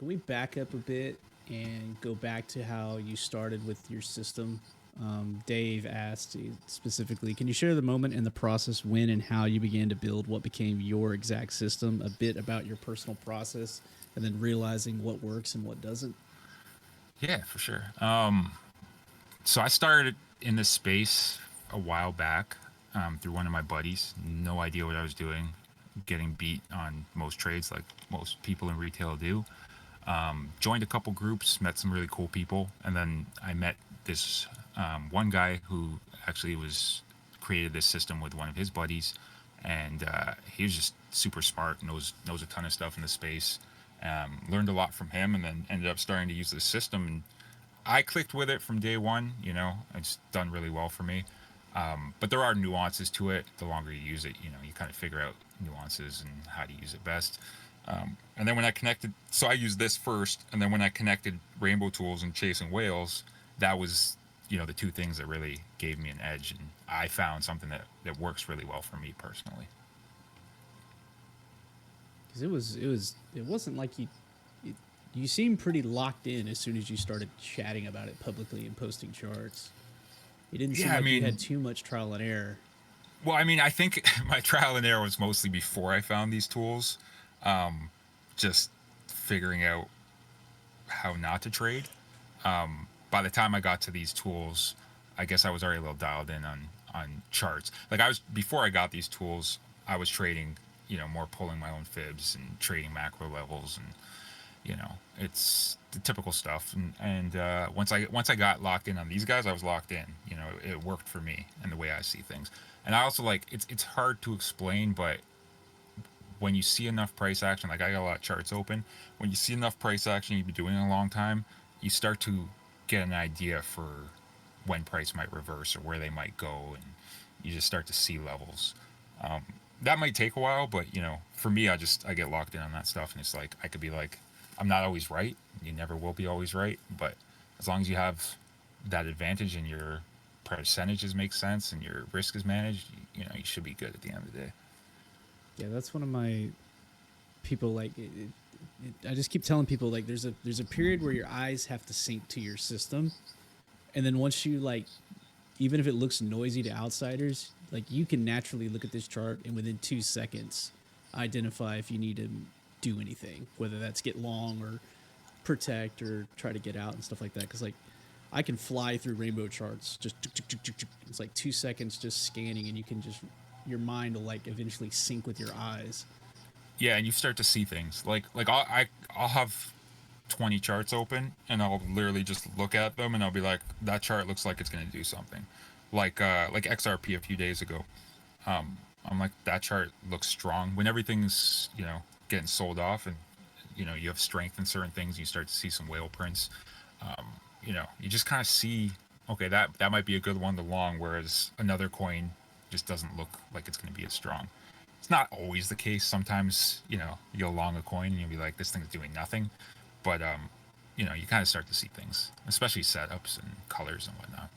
can we back up a bit and go back to how you started with your system? Dave asked specifically, can you share the moment and the process when and how you began to build what became your exact system? A bit about your personal process, and then realizing what works and what doesn't. Yeah, for sure. So I started in this space a while back through one of my buddies. No idea what I was doing, getting beat on most trades like most people in retail do. Joined a couple groups, met some really cool people, and then I met this one guy who actually was created this system with one of his buddies, and he was just super smart, knows a ton of stuff in the space. Learned a lot from him, and then ended up starting to use this system. And I clicked with it from day one. It's done really well for me. But there are nuances to it. The longer you use it, you kind of figure out nuances and how to use it best. And then when I connected, so I used this first, and then when I connected Rainbow Tools and Chasing Whales, that was, the two things that really gave me an edge. And I found something that works really well for me personally. Because it wasn't like you seemed pretty locked in as soon as you started chatting about it publicly and posting charts. It didn't seem Yeah, I like you mean, had too much trial and error. well, I mean, I think my trial and error was mostly before I found these tools, just figuring out how not to trade. By the time I got to these tools, I guess I was already a little dialed in on charts. Like I was before I got these tools, I was trading, more pulling my own fibs and trading macro levels, and it's the typical stuff. And once I got locked in on these guys, I was locked in. It worked for me and the way I see things. And I also like it's hard to explain, but when you see enough price action, like I got a lot of charts open, when you see enough price action you've been doing it a long time, you start to get an idea for when price might reverse or where they might go, and you just start to see levels. That might take a while, but for me, I get locked in on that stuff, and it's like I could be like, I'm not always right. You never will be always right, but as long as you have that advantage and your percentages make sense and your risk is managed, you should be good at the end of the day. Yeah, that's one of my people like. I just keep telling people like there's a period where your eyes have to sync to your system, and then once you like, even if it looks noisy to outsiders, like you can naturally look at this chart and within 2 seconds identify if you need to do anything, whether that's get long or protect or try to get out and stuff like that. Because like I can fly through rainbow charts, just it's like 2 seconds just scanning, and you can just your mind will like eventually sync with your eyes. Yeah, and you start to see things like I'll have 20 charts open, and I'll literally just look at them, and I'll be like, that chart looks like it's going to do something, like XRP a few days ago. I'm like, that chart looks strong when everything's getting sold off, and you have strength in certain things. You start to see some whale prints. You just kind of see, okay, that might be a good one to long, whereas another coin just doesn't look like it's going to be as strong. It's not always the case. Sometimes you'll long a coin and you'll be like, this thing's doing nothing, but you kind of start to see things, especially setups and colors and whatnot.